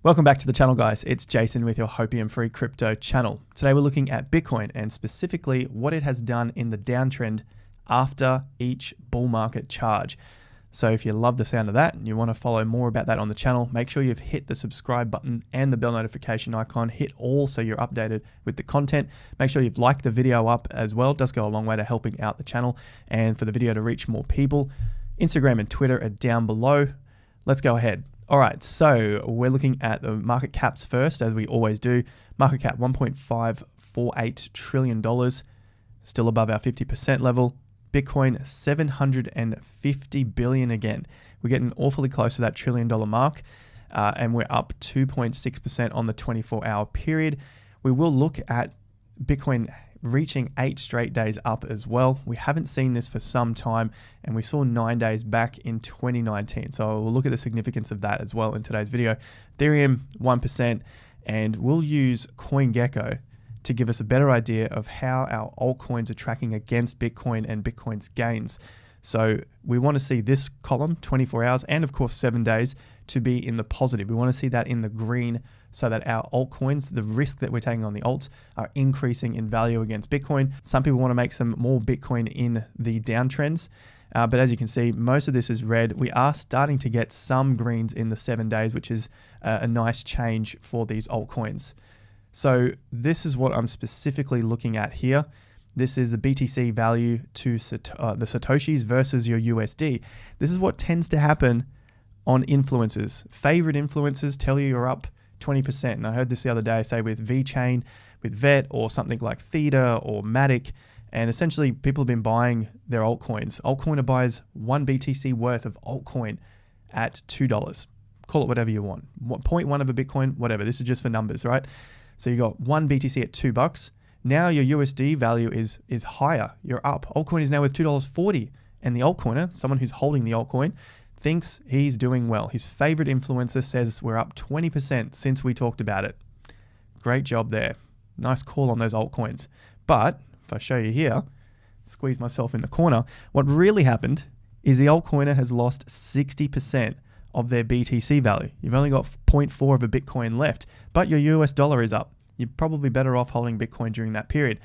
Welcome back to the channel, guys. It's Jason with your Hopium Free Crypto channel. Today we're looking at Bitcoin and specifically what it has done in the downtrend after each bull market charge. So if you love the sound of that and you want to follow more about that on the channel, make sure you've hit the subscribe button and the bell notification icon. Hit all so you're updated with the content. Make sure you've liked the video up as well. It does go a long way to helping out the channel and for the video to reach more people. Instagram and Twitter are down below. Let's go ahead. All right, so we're looking at the market caps first, as we always do. Market cap $1.548 trillion, still above our 50% level. Bitcoin 750 billion again. We're getting awfully close to that $1 trillion mark, and we're up 2.6% on the 24-hour period. We will look at Bitcoin reaching 8 straight days up as well. We haven't seen this for some time, and we saw 9 days back in 2019. So we'll look at the significance of that as well in today's video. Ethereum 1%, and we'll use CoinGecko to give us a better idea of how our altcoins are tracking against Bitcoin and Bitcoin's gains. So we want to see this column, 24 hours, and of course 7 days, to be in the positive. We want to see that in the green so that our altcoins, the risk that we're taking on the alts, are increasing in value against Bitcoin. Some people want to make some more Bitcoin in the downtrends, but as you can see, most of this is red. We are starting to get some greens in the 7 days, which is a nice change for these altcoins. So this is what I'm specifically looking at here. This is the BTC value to the Satoshis versus your USD. This is what tends to happen on influencers. Favorite influencers tell you you're up 20%. And I heard this the other day, say with VeChain, with VET, or something like Theta or Matic. And essentially people have been buying their altcoins. Altcoiner buys 1 BTC worth of altcoin at $2. Call it whatever you want. 0.1 of a Bitcoin, whatever. This is just for numbers, right? So you got 1 BTC at $2. Now your USD value is higher. You're up. Altcoin is now worth $2.40. And the altcoiner, someone who's holding the altcoin, thinks he's doing well. His favorite influencer says we're up 20% since we talked about it. Great job there. Nice call on those altcoins. But if I show you here, squeeze myself in the corner, what really happened is the altcoiner has lost 60% of their BTC value. You've only got 0.4 of a Bitcoin left, but your US dollar is up. You're probably better off holding Bitcoin during that period.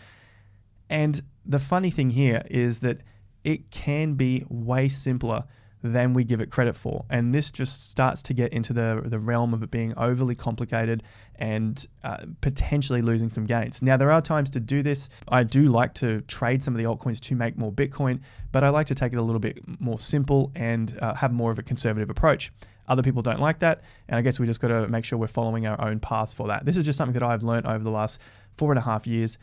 And the funny thing here is that it can be way simpler than we give it credit for. And this just starts to get into the realm of it being overly complicated and potentially losing some gains. Now, there are times to do this. I do like to trade some of the altcoins to make more Bitcoin, but I like to take it a little bit more simple and have more of a conservative approach. Other people don't like that, and I guess we just got to make sure we're following our own paths for that. This is just something that I've learned over the last 4.5 years,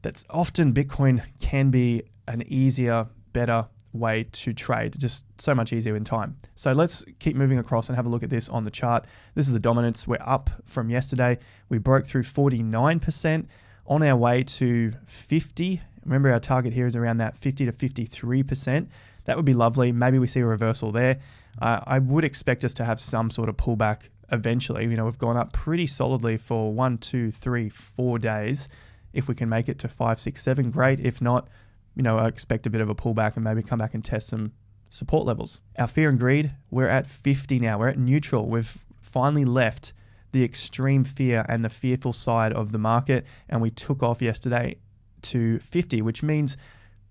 that's often Bitcoin can be an easier, better way to trade, just so much easier in time. So let's keep moving across and have a look at this on the chart. This is the dominance. We're up from yesterday. We broke through 49% on our way to 50. Remember, our target here is around that 50 to 53%. That would be lovely. Maybe we see a reversal there. I would expect us to have some sort of pullback eventually. You know, we've gone up pretty solidly for 1, 2, 3, 4 days. If we can make it to 5, 6, 7, great. If not, you know, I expect a bit of a pullback and maybe come back and test some support levels. Our fear and greed, we're at 50 now. We're at neutral. We've finally left the extreme fear and the fearful side of the market, and we took off yesterday to 50, which means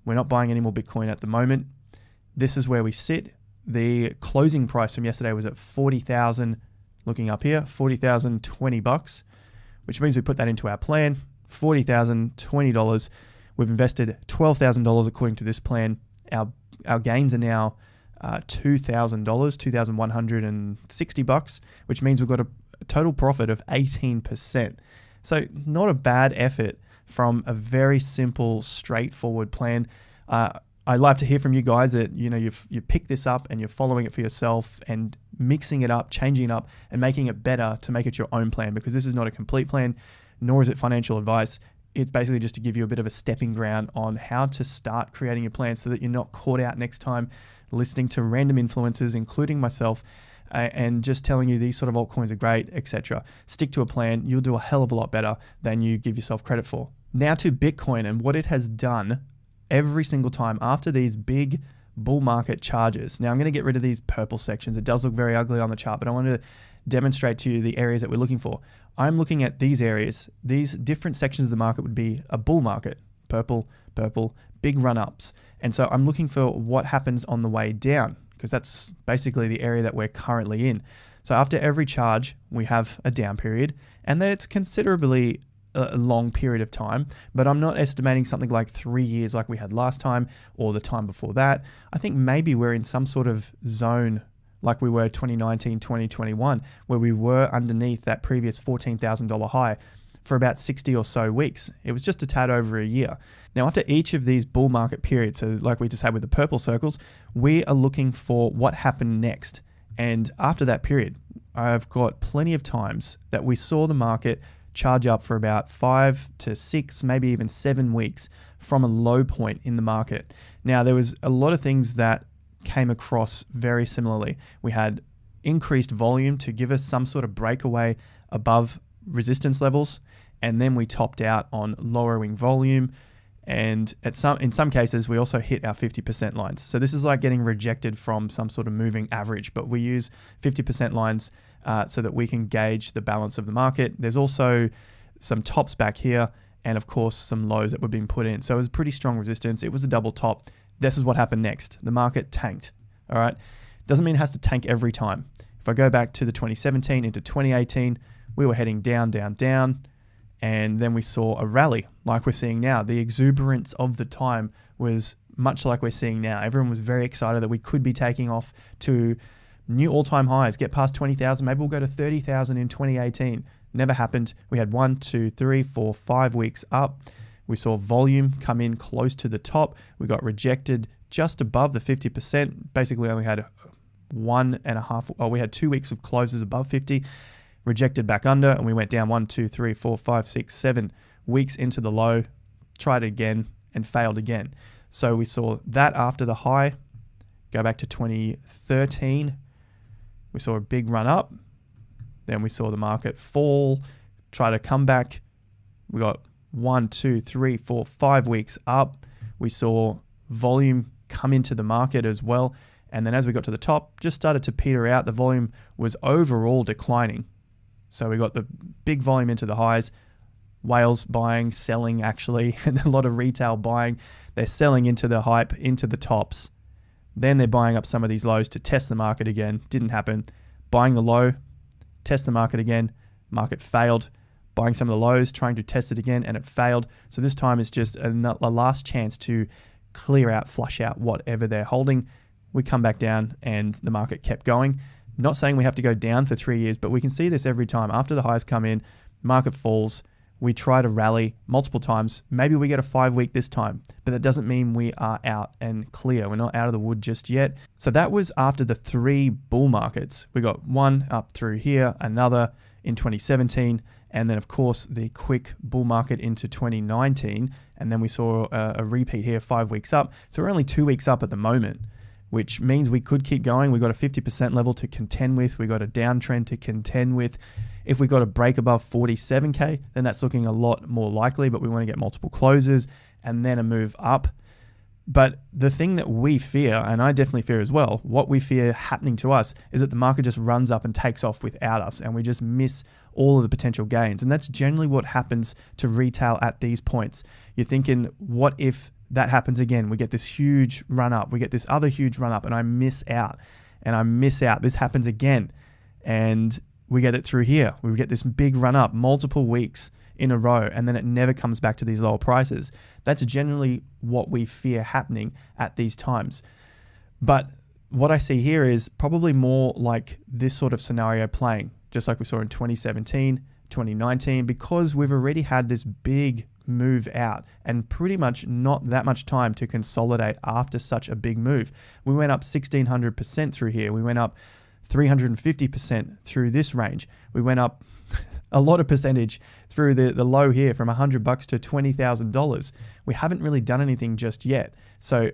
we're not buying any more Bitcoin at the moment. This is where we sit. The closing price from yesterday was at 40,000, looking up here, 40,020 bucks, which means we put that into our plan, $40,020. We've invested $12,000 according to this plan. Our gains are now $2,000, $2,160, which means we've got a total profit of 18%. So not a bad effort from a very simple, straightforward plan. I'd love to hear from you guys that, you know, you pick this up and you're following it for yourself and mixing it up, changing it up, and making it better to make it your own plan, because this is not a complete plan, nor is it financial advice. It's basically just to give you a bit of a stepping ground on how to start creating your plan so that you're not caught out next time listening to random influencers, including myself, and just telling you these sort of altcoins are great, etc. Stick to a plan. You'll do a hell of a lot better than you give yourself credit for. Now to Bitcoin and what it has done every single time after these big bull market charges. Now I'm going to get rid of these purple sections. It does look very ugly on the chart, but I want to demonstrate to you the areas that we're looking for. I'm looking at these areas. These different sections of the market would be a bull market, purple, big run-ups. And so I'm looking for what happens on the way down, because that's basically the area that we're currently in. So after every charge, we have a down period, and that's considerably a long period of time, but I'm not estimating something like 3 years like we had last time or the time before that. I think maybe we're in some sort of zone like we were 2019, 2021, where we were underneath that previous $14,000 high for about 60 or so weeks. It was just a tad over a year. Now, after each of these bull market periods, so like we just had with the purple circles, we are looking for what happened next. And after that period, I've got plenty of times that we saw the market charge up for about 5 to 6, maybe even 7 weeks from a low point in the market. Now, there was a lot of things that came across very similarly. We had increased volume to give us some sort of breakaway above resistance levels, and then we topped out on lowering volume. And in some cases, we also hit our 50% lines. So this is like getting rejected from some sort of moving average, but we use 50% lines so that we can gauge the balance of the market. There's also some tops back here, and of course some lows that were being put in. So it was pretty strong resistance. It was a double top. This is what happened next. The market tanked. All right. Doesn't mean it has to tank every time. If I go back to the 2017 into 2018, we were heading down, and then we saw a rally like we're seeing now. The exuberance of the time was much like we're seeing now. Everyone was very excited that we could be taking off to new all-time highs, get past 20,000. Maybe we'll go to 30,000 in 2018. Never happened. We had 1, 2, 3, 4, 5 weeks up. We saw volume come in close to the top. We got rejected just above the 50%. Basically, we only had 1.5. We had 2 weeks of closes above 50. Rejected back under, and we went down 1, 2, 3, 4, 5, 6, 7 weeks into the low, tried again and failed again. So we saw that after the high. Go back to 2013, we saw a big run up. Then we saw the market fall, try to come back. We got 1, 2, 3, 4, 5 weeks up. We saw volume come into the market as well. And then as we got to the top, just started to peter out. The volume was overall declining. So we got the big volume into the highs, whales buying, selling actually, and a lot of retail buying. They're selling into the hype, into the tops. Then they're buying up some of these lows to test the market again. Didn't happen. Buying the low, test the market again. Market failed. Buying some of the lows, trying to test it again, and it failed. So this time it's just a last chance to clear out, flush out whatever they're holding. We come back down and the market kept going. Not saying we have to go down for 3 years, but we can see this every time. After the highs come in, market falls, we try to rally multiple times. Maybe we get a 5 week this time, but that doesn't mean we are out and clear. We're not out of the wood just yet. So that was after the 3 bull markets. We got one up through here, another in 2017, and then of course the quick bull market into 2019. And then we saw a repeat here, 5 weeks up. So we're only 2 weeks up at the moment, which means we could keep going. We got a 50% level to contend with. We got a downtrend to contend with. If we got a break above 47K, then that's looking a lot more likely, but we want to get multiple closes and then a move up. But the thing that we fear, and I definitely fear as well, what we fear happening to us is that the market just runs up and takes off without us, and we just miss all of the potential gains. And that's generally what happens to retail at these points. You're thinking, what if that happens again? We get this huge run up, we get this other huge run up, and I miss out. This happens again. And we get it through here. We get this big run up, multiple weeks in a row, and then it never comes back to these lower prices. That's generally what we fear happening at these times. But what I see here is probably more like this sort of scenario playing, just like we saw in 2017, 2019, because we've already had this big move out and pretty much not that much time to consolidate after such a big move. We went up 1,600% through here. We went up 350% through this range. We went up a lot of percentage through the low here from $100 to $20,000. We haven't really done anything just yet. So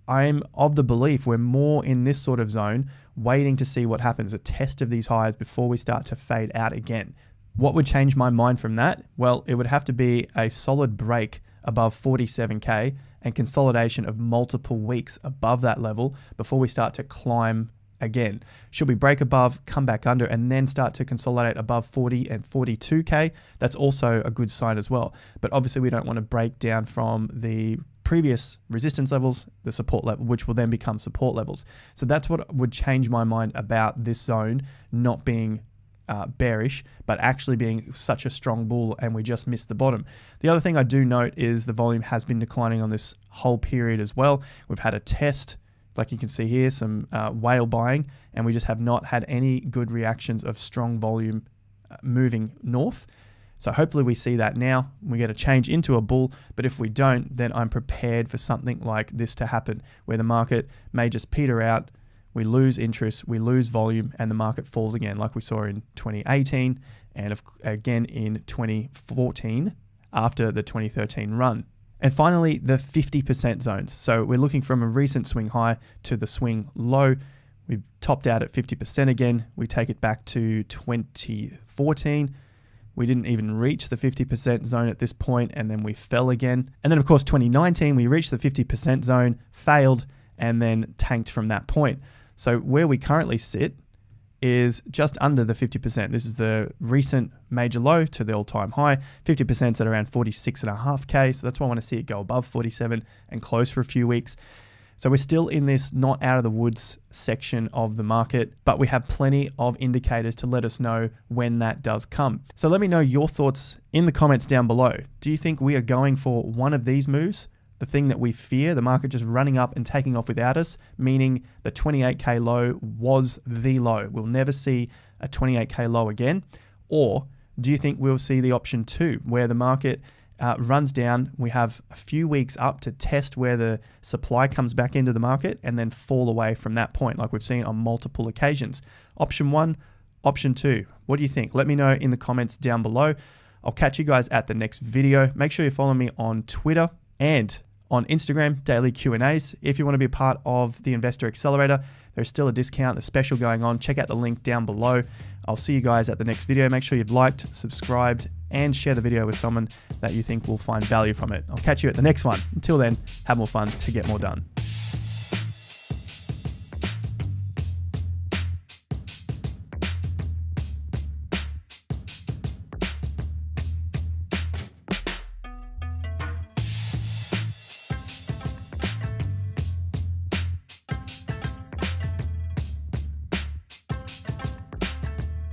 I'm of the belief we're more in this sort of zone, waiting to see what happens, a test of these highs before we start to fade out again. What would change my mind from that? Well, it would have to be a solid break above 47K and consolidation of multiple weeks above that level before we start to climb again. Should we break above, come back under, and then start to consolidate above 40 and 42K? That's also a good sign as well. But obviously we don't want to break down from the previous resistance levels, the support level, which will then become support levels. So that's what would change my mind about this zone not being bearish, but actually being such a strong bull, and we just missed the bottom. The other thing I do note is the volume has been declining on this whole period as well. We've had a test, like you can see here, some whale buying, and we just have not had any good reactions of strong volume moving north. So hopefully we see that now, we get a change into a bull, but if we don't, then I'm prepared for something like this to happen, where the market may just peter out, we lose interest, we lose volume, and the market falls again, like we saw in 2018 and again in 2014 after the 2013 run. And finally, the 50% zones. So we're looking from a recent swing high to the swing low. We've topped out at 50% again. We take it back to 2014. We didn't even reach the 50% zone at this point, and then we fell again. And then, of course, 2019, we reached the 50% zone, failed, and then tanked from that point. So where we currently sit is just under the 50%. This is the recent major low to the all-time high. 50% at around 46.5K. So that's why I want to see it go above 47 and close for a few weeks. So we're still in this not out of the woods section of the market, but we have plenty of indicators to let us know when that does come. So let me know your thoughts in the comments down below. Do you think we are going for one of these moves? The thing that we fear, the market just running up and taking off without us, meaning the 28K low was the low. We'll never see a 28K low again. Or do you think we'll see the option 2, where the market runs down, we have a few weeks up to test where the supply comes back into the market and then fall away from that point, like we've seen on multiple occasions? Option 1, option 2. What do you think? Let me know in the comments down below. I'll catch you guys at the next video. Make sure you follow me on Twitter and on Instagram, daily Q&As. If you want to be a part of the Investor Accelerator, there's still a discount, a special going on. Check out the link down below. I'll see you guys at the next video. Make sure you've liked, subscribed, and share the video with someone that you think will find value from it. I'll catch you at the next one. Until then, have more fun to get more done.